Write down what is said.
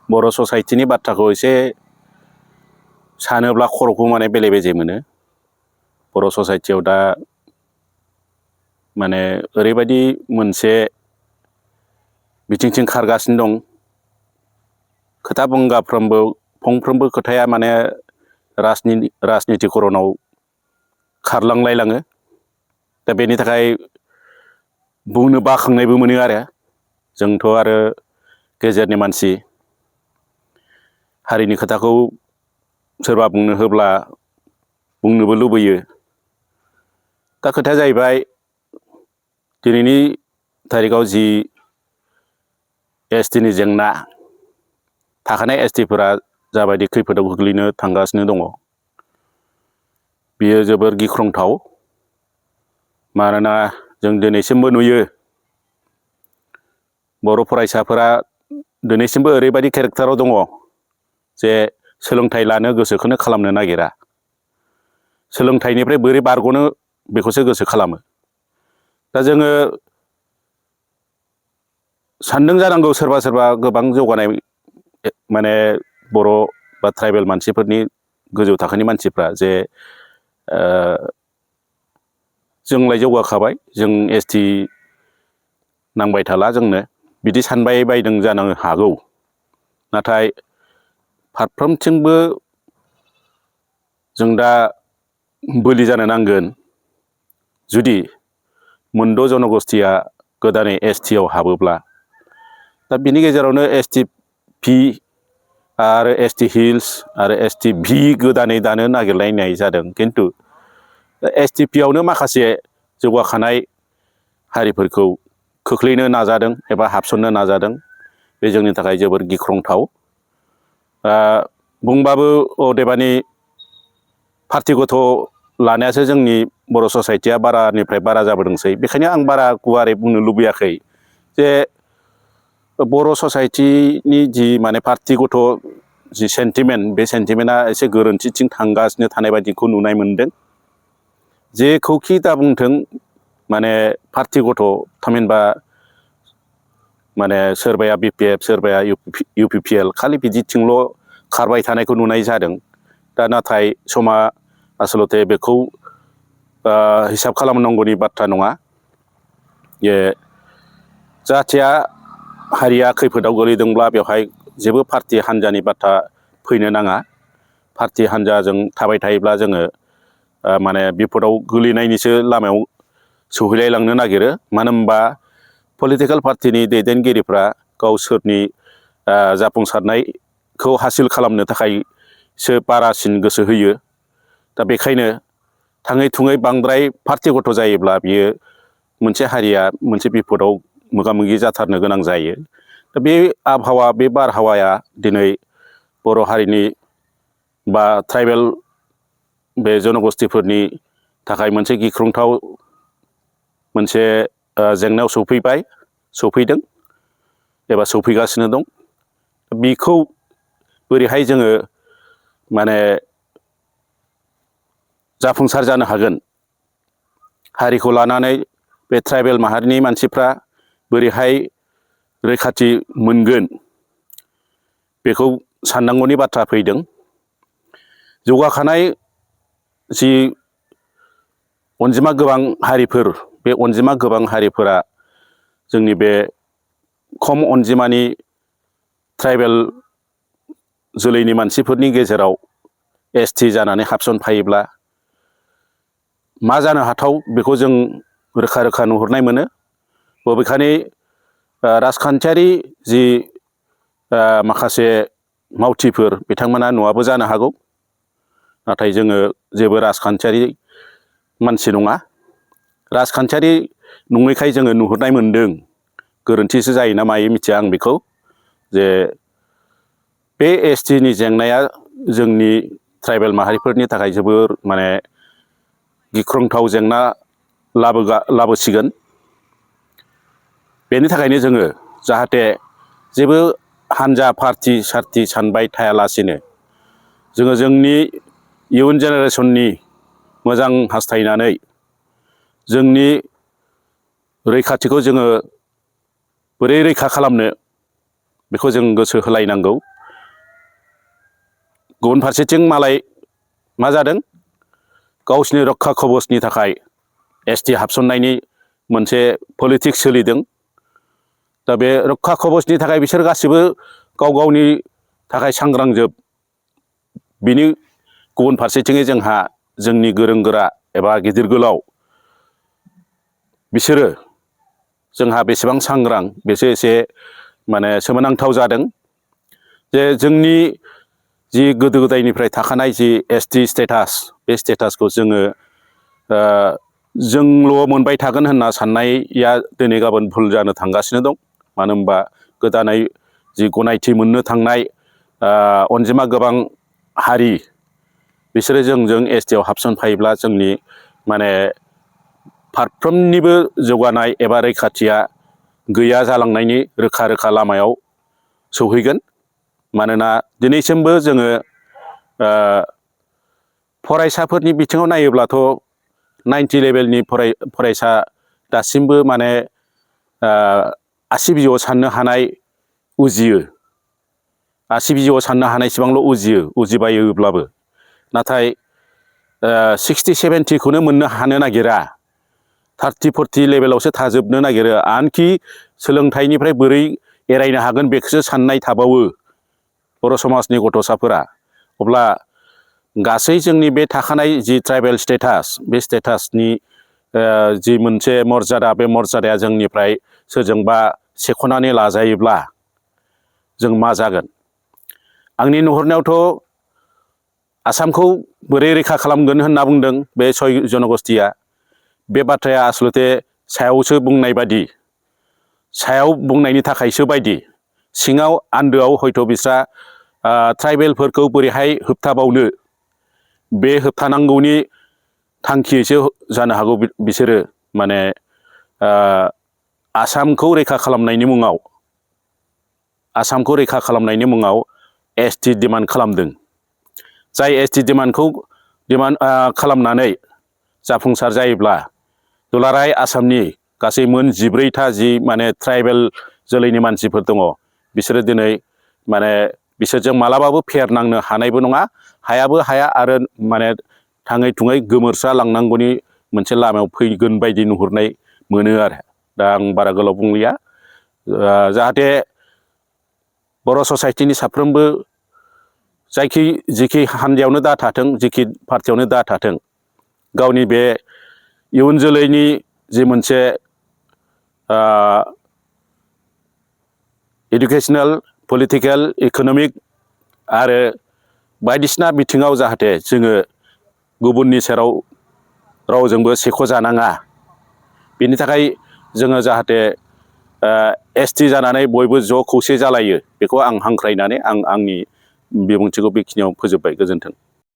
बर' ससाइटिनि बाथ्राखौ एसे सानोब्ला खर'खौ माने बेले बेजे मोनो। बर' ससाइटियाव दा माने ओरैबायदि मोनसे बिथिंथिं खारगासिनो दं। खोथा बुंगाफ्रोमबो फंफ्रोमबो खोथाया माने राजनितिकरनाव खारलांलायलाङो। दा बेनि थाखाय बुंनो बाखांनायबो मोनो आरो। जोंथ' आरो गेजेरनि मानसि हारिनि खोथाखौ सोरबा बुंनो होब्ला बुंनोबो लुबैयो। दा खोथाया जाहैबाय दिनैनि थारिखआव जि एसटिनि जेंना थाखानाय एसटिफोरा जाबायदि खैफोदाव गोग्लैनो थांगासिनो दङ बियो जोबोर गिख्रंथाव। मानोना जों दिनैसिमबो नुयो बर' फरायसाफोरा दिनैसिमबो ओरैबायदि केरेक्टाराव दङ जे सोलोंथाइ लानो गोसोखौनो खालामनो नागिरा। सोलोंथाइनिफ्राय बोरै बारग'नो बेखौसो गोसो खालामो। दा जोङो सानदों जानांगौ सोरबा सोरबा गोबां जौगानाय माने बर' बा ट्राइबेल मानसिफोरनि गोजौ थाखोनि मानसिफ्रा जे जोंलाय जौगाखाबाय जों एसटि नांबाय थाला जोंनो बिदि सानबाय बायदों जानो हागौ। नाथाय फारफ्रोमथिंबो जों दा बोलि जानो नांगोन। जुदि मोनद' जनगस्थिया गोदानै एसटिआव हाबोब्ला दा बिनि गेजेरावनो एसटि पि आरो एसटि हिल्स आरो एसटि भि गोदानै दानो नागिरलायनाय जादों। खिन्थु एसटि पि आवनो माखासे जौगाखानाय हारिफोरखौ खोख्लैनो नाजादों एबा हाबसननो नाजादों। बे जोंनि थाखाय जोबोर गिख्रंथाव। बुंबाबो अदेबानि पार्टि गथ' लानायासो जोंनि बर' ससाइटिया बारानिफ्राय बारा जाबोदोंसै। बेखायनो आं बारा गुवारै बुंनो लुबैयाखै जे बर' ससाइटिनि जि माने पार्टि गथ' जि सेन्टिमेन्ट बे सेन्टिमेन्टआ एसे गोरोन्थिथिं थांगासिनो थानाय बायदिखौ नुनाय मोनदों। जेखौखि दा बुंथों माने पार्टि गथ' थामहिनबा माने सोरबाया बिपिएफ सोरबाया इउ पि पि एल खालि बिदिथिंल' खारबाय थानायखौ नुनाय जादों। दा नाथाय समा आसलथे बेखौ हिसाब खालामनांगौनि बाथ्रा नङा। जाथिया हारिया खैफोदाव गोलैदोंब्ला बेवहाय जेबो पार्टि हान्जानि बाथ्रा फैनो नाङा। पार्टि हान्जाजों थाबाय थायोब्ला जोङो माने बिपदाव गोलैनायनिसो लामायाव सौहैलायलांनो नागिरो। मानो होनबा पलिटिकेल पार्टिनि दैदेनगिरिफ्रा गावसोरनि जाफुंसारनायखौ हासिल खालामनो थाखायसो बारासिन गोसो होयो। दा बेखायनो थाङै थुङै बांद्राय पार्टि गथ' जायोब्ला बियो मोनसे हारिया मोनसे बिपदाव मोगा मोगि जाथारनो गोनां जायो। दा बे आबहावा बे बारहावाया दिनै बर' हारिनि बा ट्राइबेल बे जनगस्थिफोरनि थाखाय मोनसे गिख्रंथाव मोनसे जेंनायाव सौफैदों एबा सौफैगासिनो दं। बेखौ बोरैहाय जोङो माने जाफुंसार जानो हागोन। हारिखौ लानानै बे ट्राइबेल माहारिनि मानसिफ्रा बोरैहाय रैखाथि मोनगोन बेखौ साननांगौनि बाथ्रा फैदों। जौगाखानाय जि अनजिमा गोबां हारिफोर बे अनजिमा गोबां हारिफोरा जोंनि बे खम अनजिमानि ट्राइबेल जोलैनि मानसिफोरनि गेजेराव एसटि जानानै हाबसनफायोब्ला मा जानो हाथाव बेखौ जों रोखा रोखा नुहुरनाय मोनो। बबेखानि राजखान्थियारि जि माखासे मावथिफोर बिथांमोना नुवाबो जानो हागौ। नाथाय जोङो जेबो राजखान्थियारि मानसि नङा। राजखान्थियारि नङैखाय जोङो नुहुरनाय मोनदों। गोरोन्थिसो जायोना मायो मिथिया आं बेखौ। जे बे एसटिनि जेंनाया जोंनि ट्राइबेल माहारिफोरनि थाखाय जोबोर माने गिख्रंथाव जेंना लाबोसिगोन। बेनि थाखायनो जोङो जाहाथे जेबो हान्जा पार्टि सार्टि सानबाय थायालासिनो जोङो जोंनि इयुन जेनेरेसननि मोजां हास्थायनानै जोंनि रैखाथिखौ जोङो बोरै रैखा खालामनो बेखौ जों गोसो होलायनांगौ। गुबुन फारसेथिं मालाय मा जादों गावसिनि रक्षा कवचनि थाखाय एसटि हाबसननायनि मोनसे पलिटिक्स सोलिदों। दा बे रक्षा कवचनि थाखाय बिसोर गासिबो गाव गावनि थाखाय सांग्रांजोब। बिनि गुबुन फारसेथिङै जोंहा जोंनि गोरों गोरा एबा गिदिर गोलाव बिसोरो जोंहा बेसेबां सांग्रां बेसो एसे माने सोमोनांथाव जादों। जे जोंनि जि गोदो गोदायनिफ्राय थाखानाय जि एसटि स्टेटास बे स्टेटासखौ जोङो जोंल' मोनबाय थागोन होनना साननाया दिनै गाबोन भुल जानो थांगासिनो दं। मानो होनबा गोदानै जि गनायथि मोननो थांनाय अनजिमा गोबां हारि बिसोरो जोंजों एसटिआव हाबसनफायोब्ला जोंनि माने फारफ्रोमनिबो जौगानाय एबा रैखाथिया गैया जालांनायनि रोखा रोखा लामायाव सौहैगोन। मानोना दिनैसिमबो जोङो फरायसाफोरनि बिथिङाव नायोब्लाथ' 90 लेभेलनि फरायसा दासिमबो माने आसि बिजौआव साननो हानाय उजियो। आसि बिजौआव साननो हानायसिबांल' उजिबायोब्लाबो नाथाय 60 70खौनो मोननो हानो नागिरा। 30 40 लेभेलावसो थाजोबनो नागिरो। आनखि सोलोंथाइनिफ्राय बोरै एरायनो हागोन बेखौसो साननाय थाबावो बर' समाजनि गथ'साफोरा। अब्ला गासै जोंनि बे थाखानाय जि ट्राइबेल स्टेटास बे स्टेटासनि जि मोनसे मर्यादा बे मर्यादाया जोंनिफ्राय सोरजोंबा सेख'नानै लाजायोब्ला जों मा जागोन? आंनि नुहुरनायावथ' आसामखौ बोरै रैखा खालामगोन होनना बुंदों बे 6 जनगोष्ठीया। बे बाथ्राया आसलथे सायावसो बुंनाय बादि, सायाव बुंनायनि थाखायसो बायदि, सिङाव आन्दोआव हयथ' बिस्रा ट्राइबेलफोरखौ बोरैहाय होबथाबावनो बे होबथानांगौनि थांखियैसो जानो हागौ बिसोरो माने आसामखौ रैखा खालामनायनि मुङाव एसटि डिमान्ड खालामदों। जाय एसटि डिमान्डखौ खालामनानै जाफुंसार जायोब्ला दुलाराय आसामनि गासै मोन 14था जि माने ट्राइबेल जोलैनि मानसिफोर दङ बिसोरो दिनै माने बिसोरजों मालाबाबो फेर नांनो हानायबो नङा, हायाबो हाया आरो माने थाङै थुङै गोमोरसा लांनांगौनि मोनसे लामायाव फैगोन बायदि नुहुरनाय मोनो आरो। दा आं बारा गोलाव बुंलिया। जाहाथे बर' ससाइटिनि साफ्रोमबो जिखि हान्जायावनो दा थाथों, जिखि पार्टियावनो दा थाथों, गावनि बे इयुन जोलैनि जि मोनसे इडुकेसनेल, पलिटिकेल, इक'नमिक आरो बायदिसिना बिथिङाव जाहाथे जोङो गुबुननि सेराव रावजोंबो सेख'जानाङा, बेनि थाखाय जोङो जाहाथे एसटि जानानै बयबो ज' खौसे जालायो बेखौ आं हांख्रायनानै आं आंनि बिबुंथिखौ बेखिनियाव फोजोबबाय। गोजोन्थों।